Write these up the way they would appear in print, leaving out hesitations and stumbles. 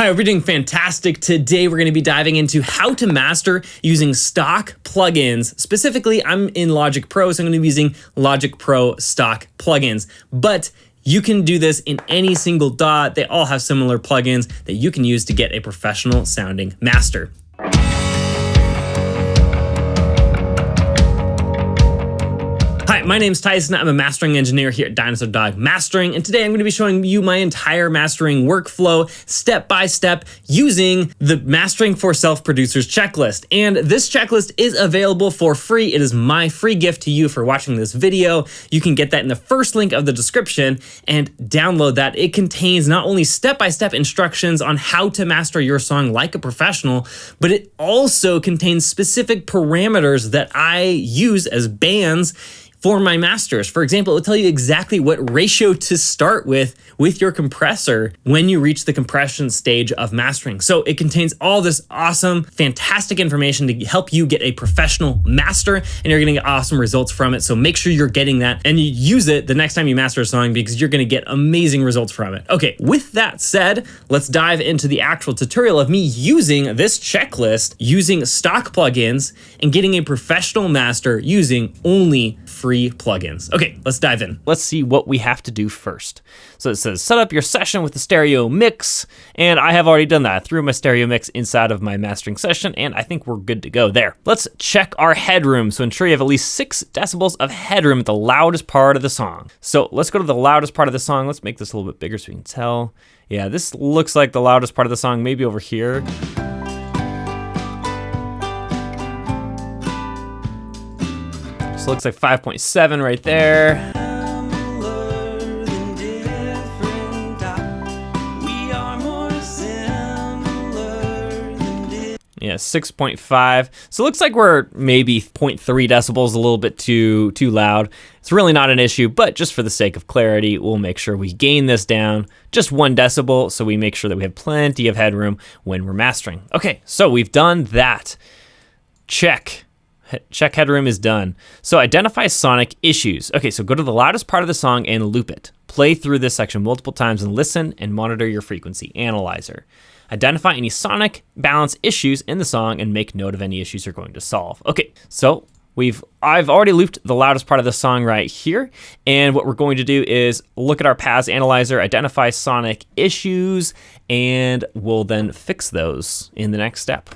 Hi, we're doing fantastic. Today we're going to be diving into how to master using stock plugins. Specifically, I'm in Logic Pro, so I'm going to be using Logic Pro stock plugins. But you can do this in any single DAW. They all have similar plugins that you can use to get a professional sounding master. Hi, my name's Tyson. I'm a mastering engineer here at Dinosaur Dog Mastering, and today I'm going to be showing you my entire mastering workflow step by step using the Mastering for Self-Producers checklist. And this checklist is available for free. It is my free gift to you for watching this video. You can get that in the first link of the description and download that. It contains not only step-by-step instructions on how to master your song like a professional, but it also contains specific parameters that I use as bands for my masters. For example, it will tell you exactly what ratio to start with your compressor when you reach the compression stage of mastering. So it contains all this awesome, fantastic information to help you get a professional master, and you're gonna get awesome results from it. So make sure you're getting that and you use it the next time you master a song, because you're gonna get amazing results from it. Okay, with that said, let's dive into the actual tutorial of me using this checklist, using stock plugins, and getting a professional master using only free plugins. Okay, let's dive in. Let's see what we have to do first. So it says set up your session with the stereo mix, and I have already done that. I threw my stereo mix inside of my mastering session, and I think we're good to go there. Let's check our headroom. So ensure you have at least 6 decibels of headroom at the loudest part of the song. So let's go to the loudest part of the song. Let's make this a little bit bigger so we can tell. Yeah, this looks like the loudest part of the song, maybe over here. So it looks like 5.7 right there. Yeah, 6.5. So it looks like we're maybe 0.3 decibels, a little bit too loud. It's really not an issue, but just for the sake of clarity, we'll make sure we gain this down just 1 decibel, so we make sure that we have plenty of headroom when we're mastering. Okay, so we've done that. Check headroom is done. So identify sonic issues. Okay, so go to the loudest part of the song and loop it. Play through this section multiple times and listen and monitor your frequency analyzer. Identify any sonic balance issues in the song and make note of any issues you're going to solve. Okay, so I've already looped the loudest part of the song right here, and what we're going to do is look at our paths analyzer, identify sonic issues, and we'll then fix those in the next step.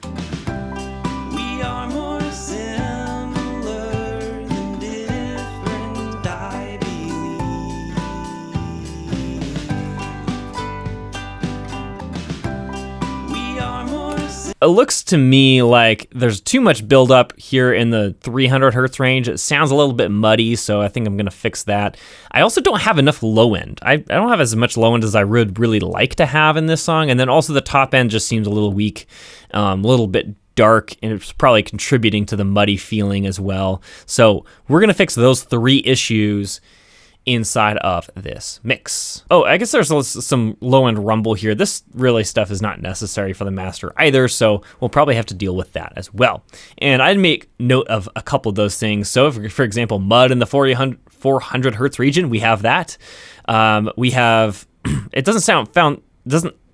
It looks to me like there's too much buildup here in the 300 hertz range. It sounds a little bit muddy, so I think I'm gonna fix that. I also don't have enough low end. I don't have as much low end as I would really like to have in this song, and then also the top end just seems a little weak, a little bit dark, and it's probably contributing to the muddy feeling as well. So we're gonna fix those 3 issues inside of this mix. Oh, I guess there's some low-end rumble here. This really stuff is not necessary for the master either, so we'll probably have to deal with that as well. And I'd make note of a couple of those things. So if, for example, mud in the 400 hertz region, we have that. We have, it doesn't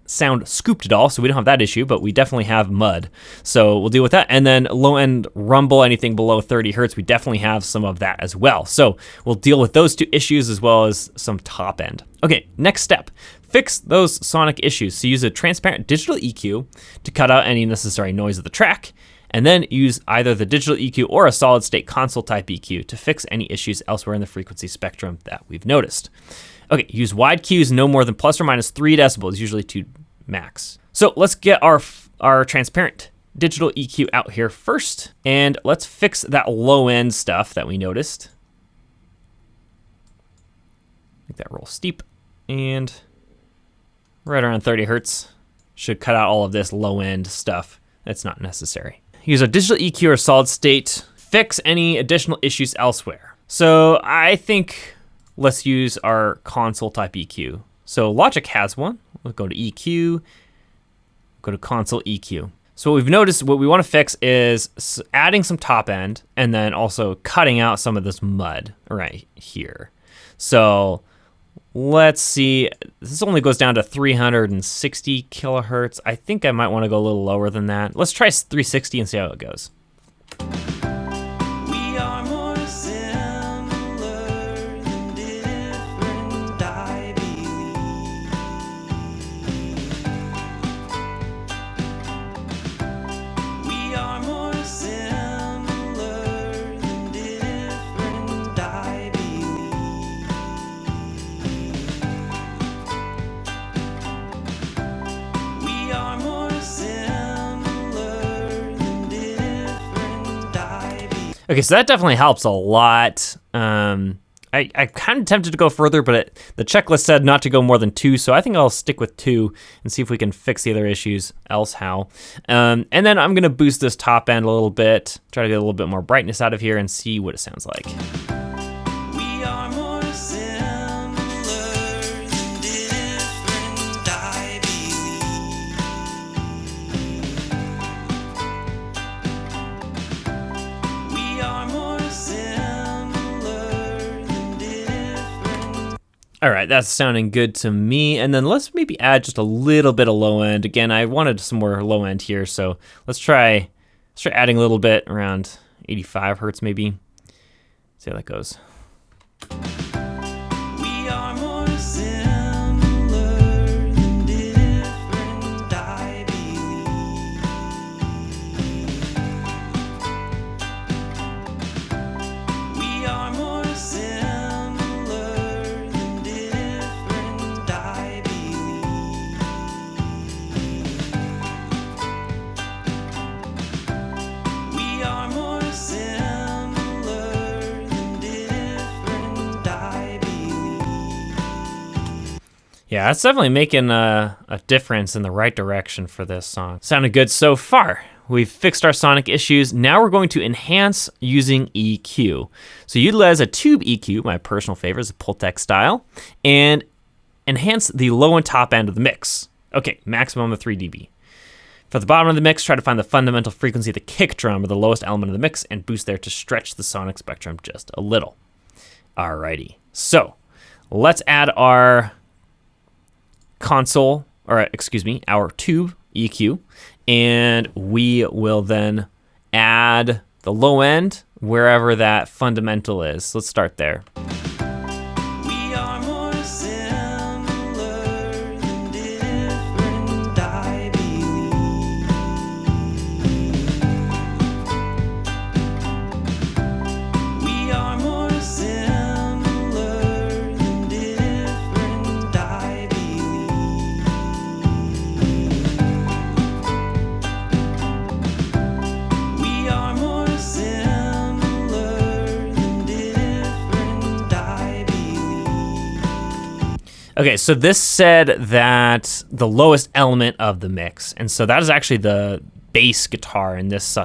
sound scooped at all, so we don't have that issue, but we definitely have mud. So we'll deal with that. And then low-end rumble, anything below 30 hertz, we definitely have some of that as well. So we'll deal with those 2 issues as well as some top end. Okay, next step. Fix those sonic issues. So use a transparent digital EQ to cut out any necessary noise of the track, and then use either the digital EQ or a solid-state console type EQ to fix any issues elsewhere in the frequency spectrum that we've noticed. Okay, use wide cues no more than plus or minus 3 decibels, usually 2 max. So let's get our transparent digital EQ out here first, and let's fix that low end stuff that we noticed. Make that roll steep, and right around 30 hertz should cut out all of this low end stuff that's not necessary. Use a digital EQ or solid state, fix any additional issues elsewhere. So I think let's use our console type EQ. So Logic has one. We'll go to EQ, go to console EQ. So what we've noticed, what we want to fix is adding some top end and then also cutting out some of this mud right here. So Let's see. This only goes down to 360 kilohertz. I think I might want to go a little lower than that. Let's try 360 and see how it goes. We are more similar than different, I believe. We are more similar than different, I believe. We are more similar than different, I believe. Okay, so that definitely helps a lot. I kind of tempted to go further, but the checklist said not to go more than 2, so I think I'll stick with 2 and see if we can fix the other issues, else how. And then I'm gonna boost this top end a little bit, try to get a little bit more brightness out of here and see what it sounds like. We are more similar than different, I believe. We are more similar than different. All right, that's sounding good to me. And then let's maybe add just a little bit of low end. Again, I wanted some more low end here, so let's try adding a little bit around 85 hertz maybe. See how that goes. We are more similar than different, I believe. We are more similar than different, I believe. We are more similar than different, I believe. Yeah, that's definitely making a difference in the right direction for this song. Sounded good so far. We've fixed our sonic issues. Now we're going to enhance using EQ. So utilize a tube EQ, my personal favorite is a Pultec style, and enhance the low and top end of the mix. Okay, maximum of 3 dB. For the bottom of the mix, try to find the fundamental frequency of the kick drum, or the lowest element of the mix, and boost there to stretch the sonic spectrum just a little. Alrighty, so let's add our console, or excuse me, our tube EQ, and we will then add the low end wherever that fundamental is. Let's start there. We are more similar than different, I believe. We are more similar than different, I believe. We are more similar than different, I believe. Okay, so this said that the lowest element of the mix, and so that is actually the bass guitar in this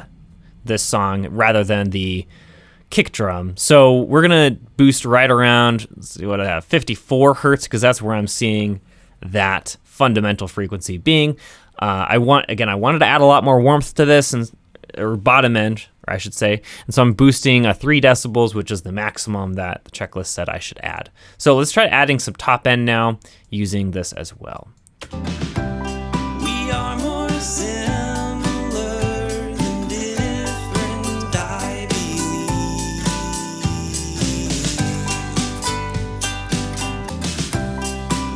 song rather than the kick drum. So we're gonna boost right around, let's see what I have, 54 hertz, because that's where I'm seeing that fundamental frequency being. I wanted to add a lot more warmth to this, or bottom end, or I should say. And so I'm boosting 3 decibels, which is the maximum that the checklist said I should add. So let's try adding some top end now using this as well. We are more similar than different, I believe.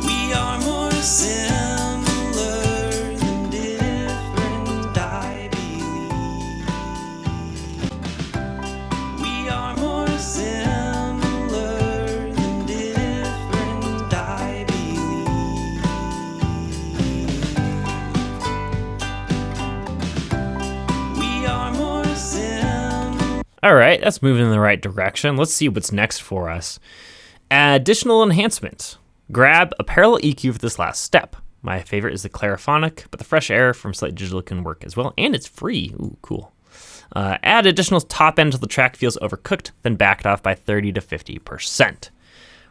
We are more similar than different, I believe. We are more similar than different, I believe. We are more similar. All right, that's moving in the right direction. Let's see what's next for us. Additional enhancements. Grab a parallel EQ for this last step. My favorite is the Clariphonic, but the Fresh Air from Slate Digital can work as well, and it's free. Ooh, cool. Add additional top end until the track feels overcooked, then back it off by 30 to 50%.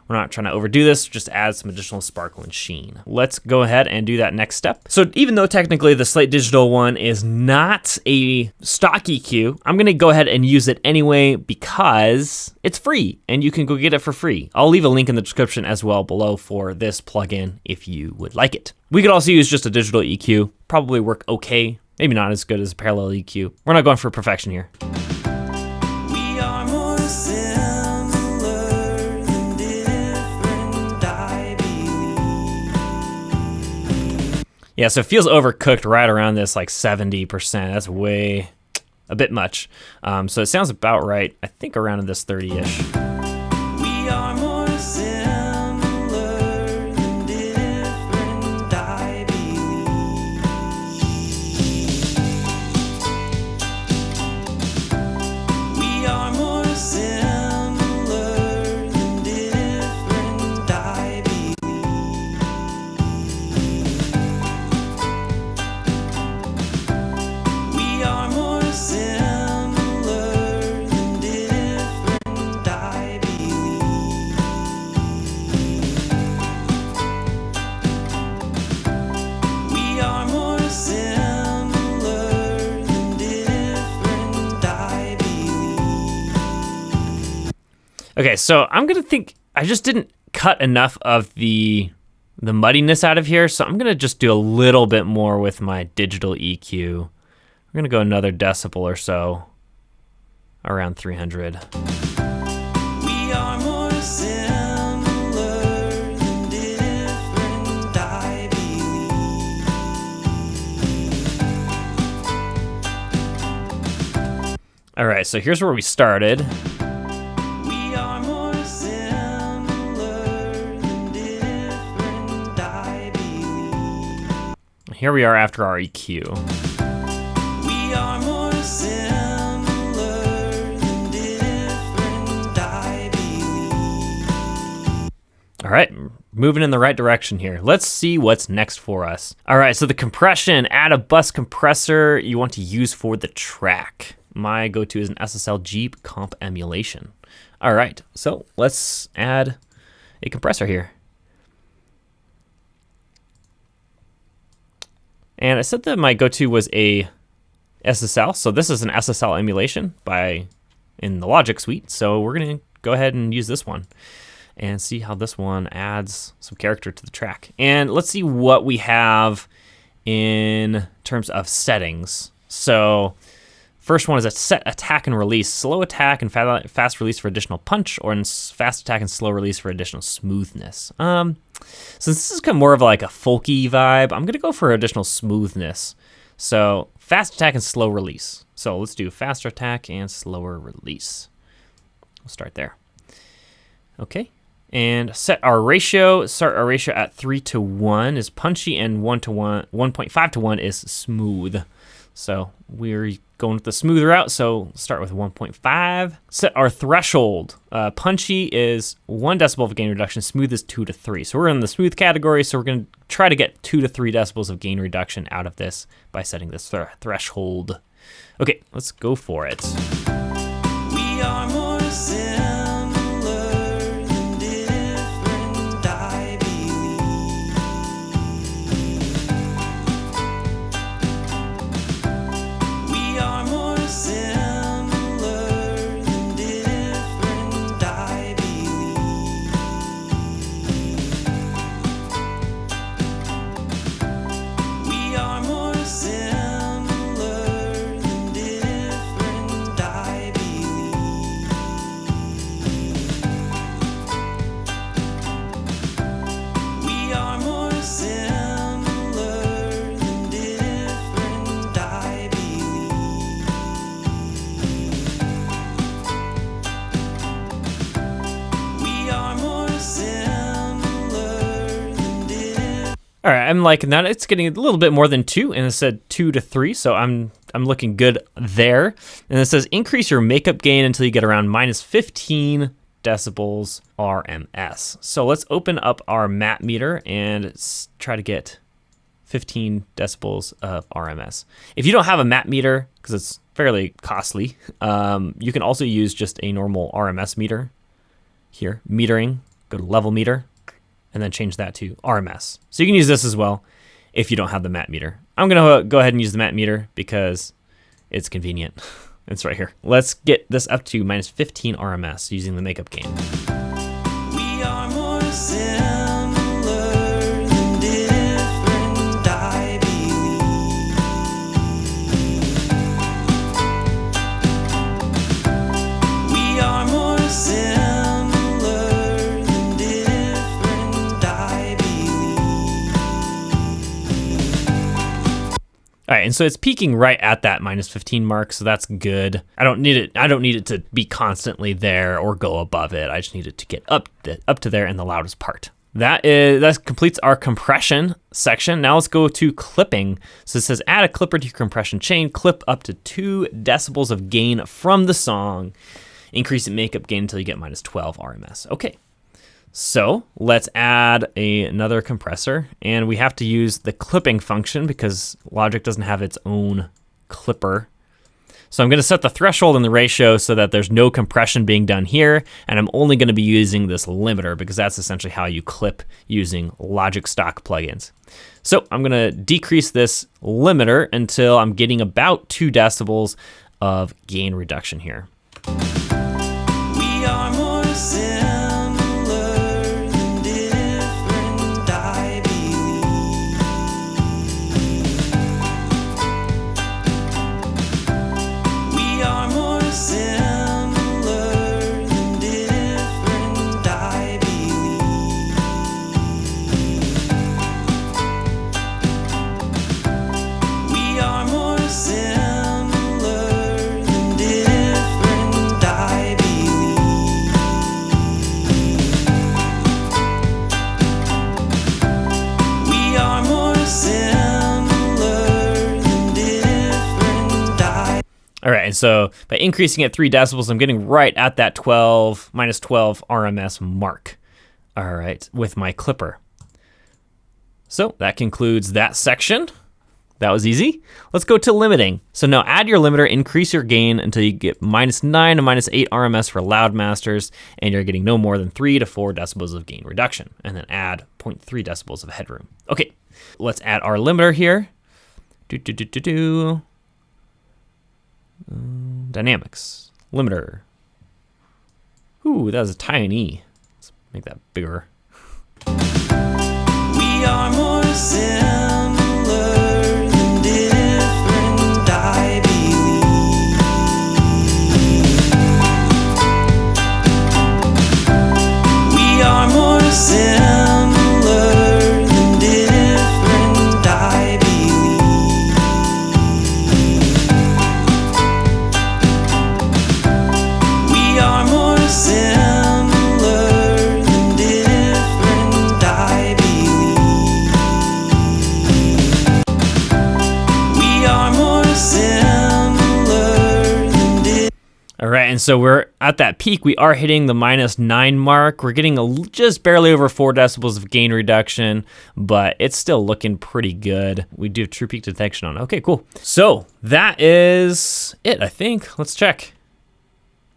We're not trying to overdo this, just add some additional sparkle and sheen. Let's go ahead and do that next step. So even though technically the Slate Digital one is not a stock EQ, I'm gonna go ahead and use it anyway because it's free and you can go get it for free. I'll leave a link in the description as well below for this plugin if you would like it. We could also use just a digital EQ, probably work okay, maybe not as good as a parallel EQ. We're not going for perfection here. We are more similar than different, I believe. Yeah, so it feels overcooked right around this like 70%. That's way, a bit much. So it sounds about right. I think around in this 30-ish. We are more similar than different, I believe. We are more similar than different, I believe. We are more similar than different, I believe. We are more similar than different, I believe. Okay, so I'm gonna think, I just didn't cut enough of the muddiness out of here, so I'm gonna just do a little bit more with my digital EQ. We're gonna go another decibel or so, around 300. We are more similar than different, I believe. All right, so here's where we started. We are more similar than different, I believe. Here we are after our EQ. We are more similar than different, I believe. All right, moving in the right direction here. Let's see what's next for us. All right, so the compression, add a bus compressor you want to use for the track. My go-to is an SSL Jeep comp emulation. All right, so let's add a compressor here. And I said that my go-to was a SSL, so this is an SSL emulation in the Logic suite. So we're gonna go ahead and use this one and see how this one adds some character to the track. And let's see what we have in terms of settings. So first one is a set attack and release, slow attack and fast release for additional punch, or fast attack and slow release for additional smoothness. Since this is kind of more of like a folky vibe, I'm gonna go for additional smoothness. So fast attack and slow release. So let's do faster attack and slower release. We'll start there. Okay, and set our ratio. Start our ratio at 3:1 is punchy, and 1.5:1 is smooth. So we're going with the smooth route, so start with 1.5. Set our threshold. Punchy is 1 decibel of gain reduction, smooth is 2 to 3. So we're in the smooth category, so we're gonna try to get 2 to 3 decibels of gain reduction out of this by setting this threshold. Okay, let's go for it. We are more similar than different, I believe. We are more similar than different, I believe. We are more similar than different, I believe. We are more similar than different, I believe. We are more similar than different. All right, I'm liking that. It's getting a little bit more than 2, and it said 2 to 3, so I'm looking good there. And it says increase your makeup gain until you get around minus 15 decibels RMS. So let's open up our map meter and try to get 15 decibels of RMS. If you don't have a map meter, because it's fairly costly, you can also use just a normal RMS meter. Here, metering, go to level meter, and then change that to RMS. So you can use this as well if you don't have the matte meter. I'm gonna go ahead and use the matte meter because it's convenient. It's right here. Let's get this up to minus 15 RMS using the makeup gain. We are more similar than different, I believe. We are more similar than different, I believe. All right, and so it's peaking right at that minus 15 mark, so that's good. I don't need it to be constantly there or go above it. I just need it to get up to there in the loudest part. That completes our compression section. Now let's go to clipping. So it says add a clipper to your compression chain, clip up to 2 decibels of gain from the song. Increase the makeup gain until you get minus 12 RMS. Okay. So let's add another compressor, and we have to use the clipping function because Logic doesn't have its own clipper. So I'm going to set the threshold and the ratio so that there's no compression being done here, and I'm only going to be using this limiter because that's essentially how you clip using Logic stock plugins. So I'm going to decrease this limiter until I'm getting about 2 decibels of gain reduction here. We are more similar than different, I believe. We are more similar than different, I believe. We are more similar than different, I believe. We are more similar than different, I All right, and so by increasing it 3 decibels, I'm getting right at that minus 12 RMS mark. All right, with my clipper. So that concludes that section. That was easy. Let's go to limiting. So now add your limiter, increase your gain until you get minus 9 to minus 8 RMS for loud masters, and you're getting no more than 3 to 4 decibels of gain reduction, and then add 0.3 decibels of headroom. Okay, let's add our limiter here. Dynamics, limiter. Ooh, that was a tiny. Let's make that bigger. We are more similar than different, I believe. We are more similar than different, I believe. We are more similar than different, I believe. We are more similar than different. All right, and so we're at that peak. We are hitting the minus 9 mark. We're getting just barely over 4 decibels of gain reduction, but it's still looking pretty good. We do have true peak detection on. Okay, cool. So that is it, I think. Let's check.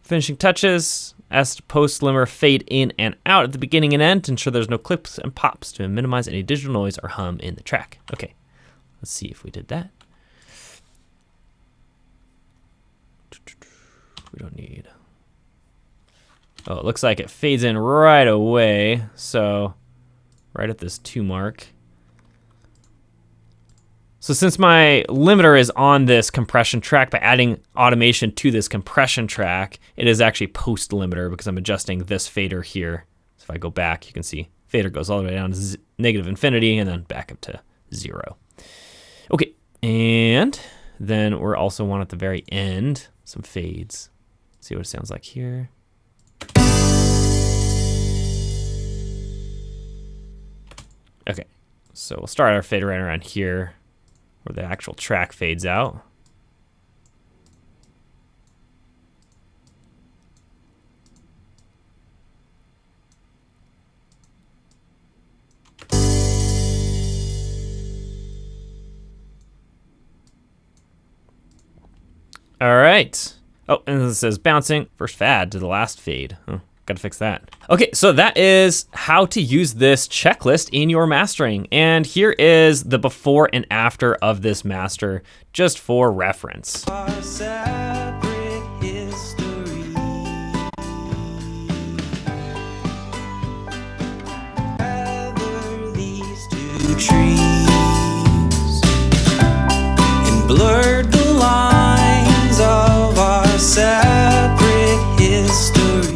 Finishing touches. As post limiter fade in and out at the beginning and end to ensure there's no clips and pops to minimize any digital noise or hum in the track. Okay, let's see if we did that. We don't need. Oh, it looks like it fades in right away. So right at this 2 mark. So since my limiter is on this compression track, by adding automation to this compression track, it is actually post limiter because I'm adjusting this fader here. So if I go back, you can see fader goes all the way down to negative infinity and then back up to 0. Okay, and then we're also want at the very end some fades. See what it sounds like here. Okay, so we'll start our fader right around here where the actual track fades out. All right. Oh, and it says bouncing first fade to the last fade. Huh. Gotta fix that. Okay, so that is how to use this checklist in your mastering. And here is the before and after of this master, just for reference. Our separate history. Together these two trees and blurred the lines of our separate history.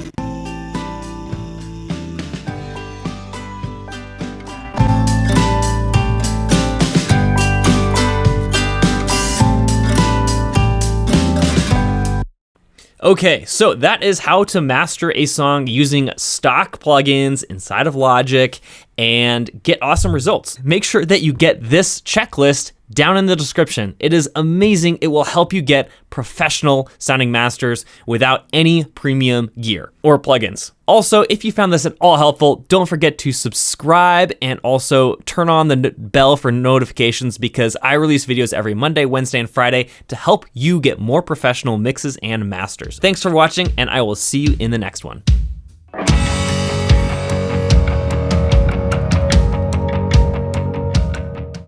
Okay, so that is how to master a song using stock plugins inside of Logic and get awesome results. Make sure that you get this checklist down in the description. It is amazing. It will help you get professional sounding masters without any premium gear or plugins. Also, if you found this at all helpful, don't forget to subscribe and also turn on the bell for notifications because I release videos every Monday, Wednesday, and Friday to help you get more professional mixes and masters. Thanks for watching, and I will see you in the next one.